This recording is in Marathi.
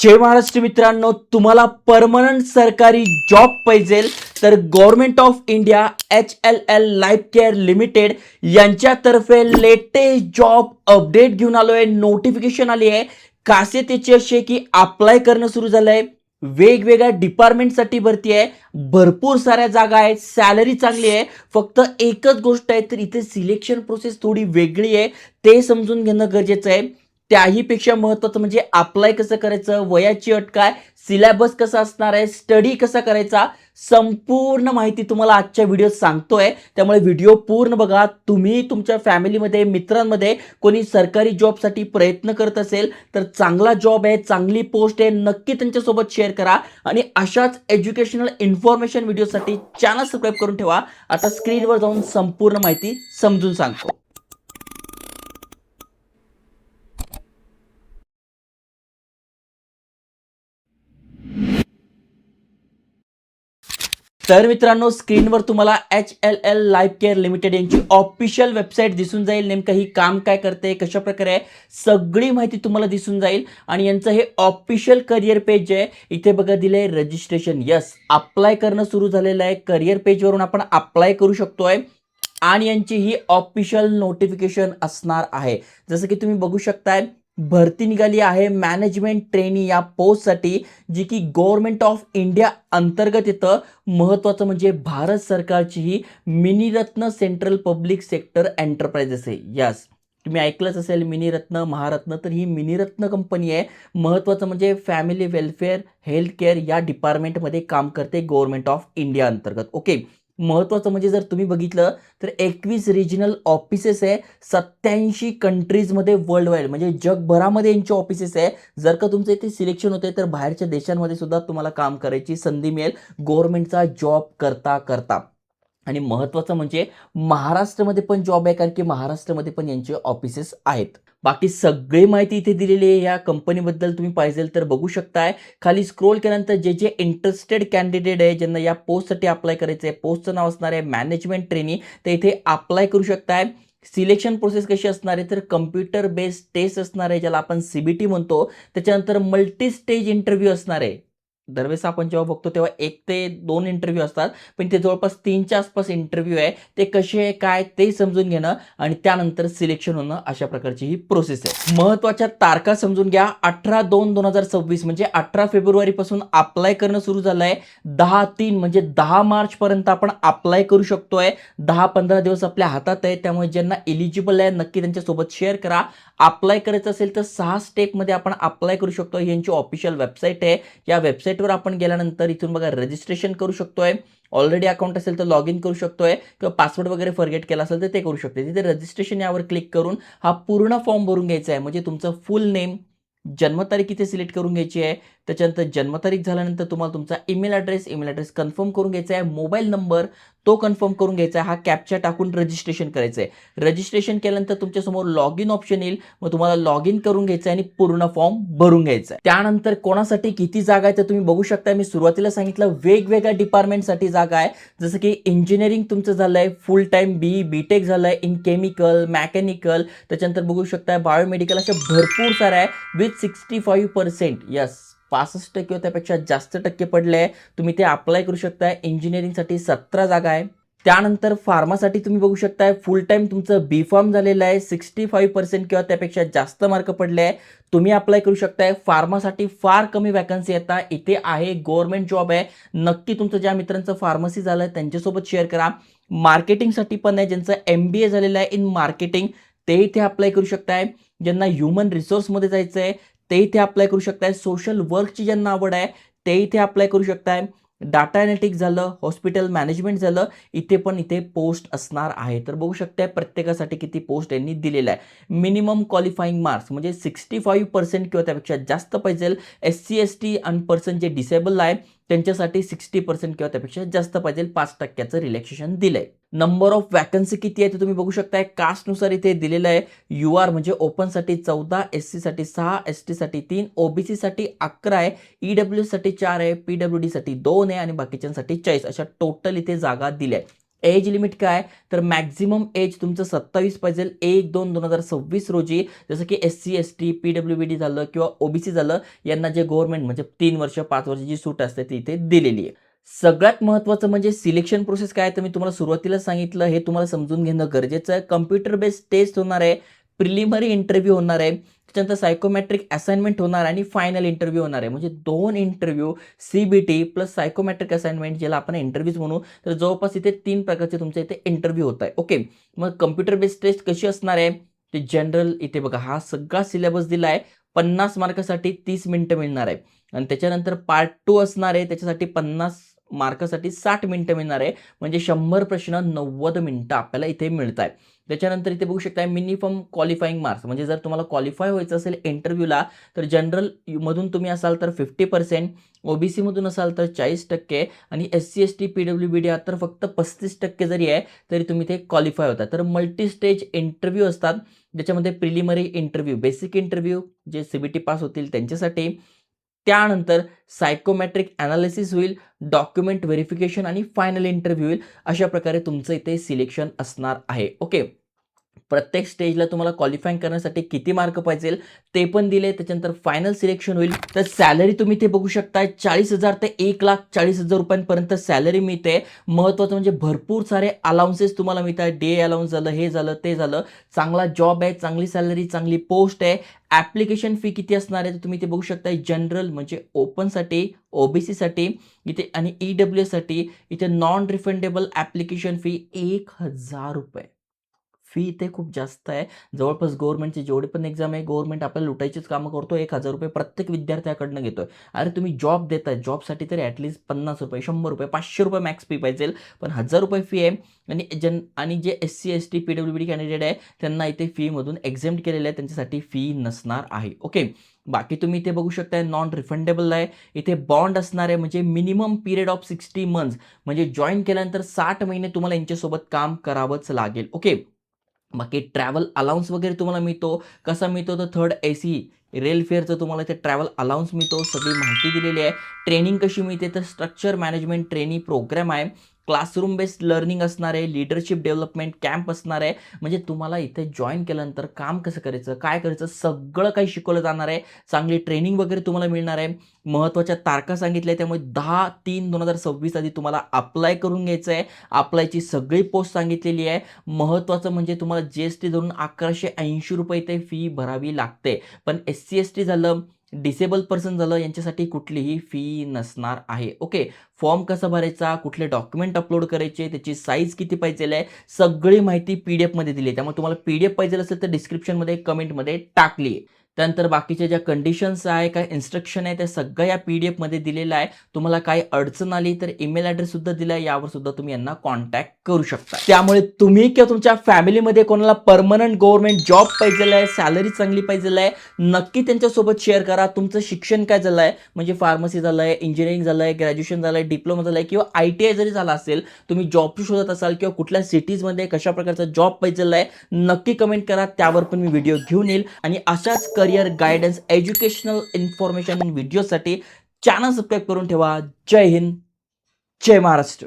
जय महाराष्ट्र मित्रांनो, तुम्हाला परमनंट सरकारी जॉब पाहिजे तर government of India HLL life care limited यांच्यातर्फे लेटेस्ट जॉब अपडेट घेऊन आलोय. नोटिफिकेशन आली आहे. खासियत याची अशी आहे की अप्लाय करणं सुरू झालंय. वेगवेगळ्या डिपार्टमेंटसाठी भरती आहे. भरपूर साऱ्या जागा आहेत. सॅलरी चांगली आहे. फक्त एकच गोष्ट आहे, तर इथे सिलेक्शन प्रोसेस थोडी वेगळी आहे. ते समजून घेणं गरजेचं आहे. त्याहीपेक्षा महत्त्वाचं म्हणजे अप्लाय कसं करायचं, वयाची अट काय, सिलेबस कसा असणार आहे, स्टडी कसा करायचा, संपूर्ण माहिती तुम्हाला आजच्या व्हिडिओत सांगतोय. त्यामुळे व्हिडिओ पूर्ण बघा. तुम्ही तुमच्या फॅमिलीमध्ये, मित्रांमध्ये कोणी सरकारी जॉबसाठी प्रयत्न करत असेल तर चांगला जॉब आहे, चांगली पोस्ट आहे, नक्की त्यांच्यासोबत शेअर करा. आणि अशाच एज्युकेशनल इन्फॉर्मेशन व्हिडिओसाठी चॅनल सबस्क्राईब करून ठेवा. आता स्क्रीनवर जाऊन संपूर्ण माहिती समजून सांगतो. तर मित्रांनो, स्क्रीनवर तुम्हाला HLL लाईफ केअर लिमिटेड यांची ऑफिशियल वेबसाईट दिसून जाईल. नेमकं ही काम काय करते, कशा प्रकारे आहे, सगळी माहिती तुम्हाला दिसून जाईल. आणि यांचं हे ऑफिशियल करिअर पेज आहे. इथे बघा दिलंय रजिस्ट्रेशन. यस, अप्लाय करणं सुरू झालेलं आहे. करिअर पेजवरून आपण अप्लाय करू शकतोय. आणि यांची ही ऑफिशियल नोटिफिकेशन असणार आहे. जसं की तुम्ही बघू शकताय, भरती निघाली आहे मॅनेजमेंट ट्रेनी या पोस्टसाठी, जी की गव्हर्नमेंट ऑफ इंडिया अंतर्गत येतं. महत्त्वाचं म्हणजे भारत सरकारची ही Miniratna central public sector enterprises आहे. यस, तुम्ही ऐकलंच असेल मिनीरत्न, महारत्न, तर ही मिनीरत्न कंपनी आहे. महत्त्वाचं म्हणजे फॅमिली वेलफेअर, हेल्थ केअर या डिपार्टमेंटमध्ये काम करते गव्हर्नमेंट ऑफ इंडिया अंतर्गत. ओके, महत्त्वाचं म्हणजे जर तुम्ही बघितलं तर 21 रिजनल ऑफिसेस आहे 87 कंट्रीजमध्ये वर्ल्ड वाईड, म्हणजे जगभरामध्ये यांचे ऑफिसेस आहे. जर का तुमचं इथे सिलेक्शन होते तर बाहेरच्या देशांमध्ये सुद्धा तुम्हाला काम करायची संधी मिळेल गव्हर्नमेंटचा जॉब करता करता. आणि महत्त्वाचं म्हणजे महाराष्ट्रामध्ये पण जॉब आहे, कारण की महाराष्ट्रामध्ये पण यांचे ऑफिसेस आहेत. बाकी सगळी माहिती इथे दिलेली आहे. या कंपनीबद्दल तुम्ही पाहिजे तर बघू शकताय. खाली स्क्रोल केल्यानंतर जे जे इंटरेस्टेड कॅन्डिडेट आहे, ज्यांना या पोस्टसाठी अप्लाय करायचं आहे, पोस्टचं नाव असणार आहे मॅनेजमेंट ट्रेनी, तर इथे अप्लाय करू शकताय. सिलेक्शन प्रोसेस कशी असणार आहे, तर कम्प्युटर बेस्ड टेस्ट असणार आहे, ज्याला आपण CBT म्हणतो. त्याच्यानंतर मल्टी स्टेज इंटरव्ह्यू असणार आहे. दरवेळेस आपण जेव्हा बघतो तेव्हा 1 ते 2 इंटरव्ह्यू असतात, पण ते जवळपास 3च्या आसपास इंटरव्ह्यू आहे. ते कसे आहे, काय ते समजून घेणं आणि त्यानंतर सिलेक्शन होणं, अशा प्रकारची ही प्रोसेस आहे. महत्त्वाच्या तारखा समजून घ्या. 18/2/2026 म्हणजे 18 फेब्रुवारीपासून अप्लाय करणं सुरू झालं आहे. 10/3 म्हणजे 10 मार्चपर्यंत आपण अप्लाय करू शकतोय. 10-15 दिवस आपल्या हातात आहे. त्यामुळे ज्यांना एलिजिबल आहे नक्की त्यांच्यासोबत शेअर करा. अप्लाय करायचं असेल तर 6 स्टेपमध्ये आपण अप्लाय करू शकतो. ही यांची ऑफिशियल वेबसाईट आहे. या वेबसाईटवर आपण गेल्यानंतर इथून बघा रजिस्ट्रेशन करू शकतोय. ऑलरेडी अकाउंट असेल तर लॉग इन करू शकतोय, किंवा पासवर्ड वगैरे फॉरगेट केला असेल तर ते करू शकते. तिथे रजिस्ट्रेशन यावर क्लिक करून हा पूर्ण फॉर्म भरून घ्यायचा आहे. म्हणजे तुमचं फुल नेम, जन्मतारीख इथे सिलेक्ट करून घ्यायची आहे. त्याच्यानंतर जन्मतारीख झाल्यानंतर तुम्हाला तुमचा ईमेल ॲड्रेस कन्फर्म करून घ्यायचा आहे. मोबाईल नंबर तो कन्फर्म करून घ्यायचा आहे. हा कॅप्चा टाकून रजिस्ट्रेशन करायचं आहे. रजिस्ट्रेशन केल्यानंतर तुमच्यासमोर लॉग इन ऑप्शन येईल. मग तुम्हाला लॉग इन करून घ्यायचं आहे आणि पूर्ण फॉर्म भरून घ्यायचा आहे. त्यानंतर कोणासाठी किती जागा आहे तर तुम्ही बघू शकता. मी सुरुवातीला सांगितलं वेगवेगळ्या डिपार्टमेंटसाठी जागा आहे. जसं की इंजिनिअरिंग तुमचं झालंय फुल टाइम, BTech झालंय इन केमिकल, मेकॅनिकल, त्याच्यानंतर बघू शकता बायोमेडिकल, अशा भरपूर साऱ्या आहे विथ 65%. यस, 65% किंवा त्यापेक्षा जास्त टक्के पडले. तुम्ही ते अप्लाय करू शकताय. इंजिनिअरिंगसाठी 17 जागा आहे. त्यानंतर फार्मासाठी तुम्ही बघू शकताय फुल टाइम तुमचं B.Pharm झालेलं आहे, 65% किंवा त्यापेक्षा जास्त मार्क पडले आहे. तुम्ही अप्लाय करू शकताय. फार्मासाठी फार कमी वॅकन्सी येतात. इथे आहे गव्हर्नमेंट जॉब आहे. नक्की तुमचं ज्या मित्रांचं फार्मसी झालं त्यांच्यासोबत शेअर करा. मार्केटिंगसाठी पण आहे, ज्यांचं MBA झालेलं आहे इन मार्केटिंग, ते इथे अप्लाय करू शकताय. ज्यांना ह्युमन रिसोर्समध्ये जायचं आहे ते इथे अप्लाय करू शकताय. सोशल वर्कची ज्यांना आवड आहे ते इथे अप्लाय करू शकताय. डाटा एनालिटिक्स झालं, हॉस्पिटल मॅनेजमेंट झालं, इथे पोस्ट असणार आहे. तर बघू शकताय प्रत्येकासाठी किती पोस्ट यांनी दिलेला आहे. मिनिमम क्वालिफाईंग मार्क्स म्हणजे 65% किंवा त्यापेक्षा जास्त पाहिजे. SC ST आणि पर्सन जे डिसेबल आहे त्यांच्यासाठी 60% किंवा त्यापेक्षा जास्त पाहिजे. 5% रिलॅक्सेशन दिलंय. नंबर ऑफ वॅकन्सी किती आहे ते तुम्ही बघू शकताय. कास्टनुसार इथे दिलेलं आहे. UR म्हणजे ओपनसाठी 14, SC साठी 6, ST साठी 3, OBC साठी 11 आहे, EWS साठी 4 आहे, PWD साठी 2 आहे आणि बाकीच्यांसाठी 40. अशा टोटल इथे जागा दिल्या आहे. एज लिमिट काय, तर मॅक्झिमम एज तुमचं 27 पाहिजे 1/2/2026 रोजी. जसं की SC ST PWBD झालं किंवा OBC झालं, यांना जे गव्हर्नमेंट म्हणजे 3 वर्ष 5 वर्षाची सूट असते ती इथे दिलेली आहे. सगळ्यात महत्त्वाचं म्हणजे सिलेक्शन प्रोसेस काय, तर मी तुम्हाला सुरुवातीला सांगितलं, हे तुम्हाला समजून घेणं गरजेचं आहे. कॉम्प्युटर बेस्ड टेस्ट होणार आहे, प्रिलिमिनरी इंटरव्ह्यू होणार आहे, त्याच्यानंतर सायकोमेट्रिक असाइनमेंट होणार आणि फायनल इंटरव्ह्यू होणार आहे. म्हणजे 2 interview, CBT plus psychometric assignment, ज्याला आपण इंटरव्ह्यूज म्हणू. तर जवळपास इथे 3 प्रकारचे तुमचे इथे इंटरव्ह्यू होत आहे. ओके. मग कॉम्प्युटर बेस्ड टेस्ट कशी असणार आहे, ते जनरल इथे बघा हा सगळा सिलेबस दिला आहे. 50 मार्कासाठी 30 मिनिटं मिळणार आहे आणि त्याच्यानंतर पार्ट 2 असणार आहे, त्याच्यासाठी 50 मार्कासाठी 60 मिनिटं मिळणार आहे. म्हणजे 100 प्रश्न 90 मिनिटं आपल्याला इथे मिळत आहे. त्याच्यानंतर इथे बघू शकता मिनिमम क्वालिफाईंग मार्क्स, म्हणजे जर तुम्हाला क्वालिफाय व्हायचं असेल इंटरव्ह्यूला, तर जनरल मधून तुम्ही असाल तर 50%, OBC मधून असाल तर 40% आणि SC ST PWBD तर फक्त 35% जरी आहे तरी तुम्ही ते क्वालिफाय होता. तर मल्टी स्टेज इंटरव्ह्यू असतात, ज्याच्यामध्ये प्रिलिमिनरी इंटरव्ह्यू, बेसिक इंटरव्ह्यू जे CBT पास होतील त्यांच्यासाठी, त्यानंतर सायकोमेट्रिक एनालिसिस होईल, डॉक्युमेंट व्हेरिफिकेशन आणि फायनल इंटरव्ह्यू होईल. अशा प्रकारे तुमचं इथे सिलेक्शन असणार आहे. ओके. प्रत्येक स्टेजला तुम्हाला क्वालिफाईंग करण्यासाठी किती मार्क पाहिजे ते पण दिले. त्याच्यानंतर फायनल सिलेक्शन होईल. तर सॅलरी तुम्ही ते बघू शकता 40,000 ते 1,40,000 रुपयांपर्यंत सॅलरी मिळते. महत्त्वाचं म्हणजे भरपूर सारे अलाउन्सेस तुम्हाला मिळतात. डे अलाउन्स झालं, हे झालं, ते झालं. चांगला जॉब आहे, चांगली सॅलरी, चांगली पोस्ट आहे. ॲप्लिकेशन फी किती असणार आहे, तर तुम्ही ते बघू शकता. जनरल म्हणजे ओपनसाठी, OBCसाठी इथे आणि EWSसाठी इथे non refundable application fee ₹1,000. Fee इथे खूप जास्त आहे. जवळपास गव्हर्नमेंटची जेवढे पण एक्झाम आहे, गव्हर्नमेंट आपल्याला लुटायचीच कामं करतो. ₹1,000 प्रत्येक विद्यार्थ्याकडनं घेतोय. अरे तुम्ही जॉब देताय, जॉबसाठी तरी ॲटलीस्ट ₹50, ₹100, ₹500 मॅक्स फी पाहिजे. पण ₹1,000 फी आहे. आणि जे SC ST PWBD कॅन्डिडेट आहे, त्यांना इथे फीमधून एक्झेम्प्ट केलेलं आहे. त्यांच्यासाठी फी नसणार आहे. ओके. बाकी तुम्ही इथे बघू शकताय नॉन रिफंडेबल आहे. इथे बॉन्ड असणार आहे, म्हणजे मिनिमम पिरियड ऑफ 60 मंथ्स, म्हणजे जॉइन केल्यानंतर 60 महिने तुम्हाला यांच्यासोबत काम करावंच लागेल. ओके. बाकी ट्रॅव्हल अलाउन्स वगैरे तुम्हाला मिळतो. कसा मिळतो तर थर्ड AC रेल फेअरचं तुम्हाला इथे ट्रॅव्हल अलाउन्स मिळतो. सगळी माहिती दिलेली आहे. ट्रेनिंग कशी मिळते तर स्ट्रक्चर मॅनेजमेंट ट्रेनिंग प्रोग्राम आहे. क्लासरूम बेस्ड लर्निंग असणार आहे. लीडरशिप डेव्हलपमेंट कॅम्प असणार आहे. म्हणजे तुम्हाला इथे जॉइन केल्यानंतर काम कसं करायचं, काय करायचं, सगळं काही शिकवलं जाणार आहे. चांगली ट्रेनिंग वगैरे तुम्हाला मिळणार आहे. महत्त्वाच्या तारखा सांगितल्या, त्यामुळे 10/3/2026 आधी तुम्हाला अप्लाय करून घ्यायचं आहे. अप्लायची सगळी पोस्ट सांगितलेली आहे. महत्त्वाचं म्हणजे तुम्हाला GST धरून ₹1,180 इथे फी भरावी लागते. पण SC ST झालं, डिसेबल पर्सन झालं, यांच्यासाठी कुठलीही फी नसणार आहे. ओके. फॉर्म कसा भरायचा, कुठले डॉक्युमेंट अपलोड करायचे, त्याची साईज किती पाहिजे आहे, सगळी माहिती PDF मध्ये दिली आहे. त्यामुळे तुम्हाला PDF पाहिजे असेल तर डिस्क्रिप्शनमध्ये कमेंटमध्ये टाकली आहे. त्यानंतर बाकीच्या ज्या कंडिशन्स आहे, काय इन्स्ट्रक्शन आहे, त्या सगळ्या या PDF मध्ये दिलेलं आहे. तुम्हाला काही अडचण आली तर ईमेल ॲड्रेस सुद्धा दिला आहे, यावर सुद्धा तुम्ही यांना कॉन्टॅक्ट करू शकता. त्यामुळे तुम्ही किंवा तुमच्या फॅमिलीमध्ये कोणाला परमनंट गव्हर्नमेंट जॉब पाहिजे आहे, सॅलरी चांगली पाहिजे आहे, नक्की त्यांच्यासोबत शेअर करा. तुमचं शिक्षण काय झालं आहे, म्हणजे फार्मसी झालं आहे, इंजिनिअरिंग झालं आहे, ग्रॅज्युएशन झालं आहे, डिप्लोमा झाला आहे किंवा ITI जरी झाला असेल, तुम्ही जॉब शोधत असाल किंवा कुठल्या सिटीजमध्ये कशा प्रकारचा जॉब पाहिजे आहे, नक्की कमेंट करा. त्यावर पण मी व्हिडिओ घेऊन येईल. आणि अशाच करिअर गायडन्स, एज्युकेशनल इन्फॉर्मेशन व्हिडिओसाठी चॅनल सबस्क्राईब करून ठेवा. जय हिंद, जय महाराष्ट्र.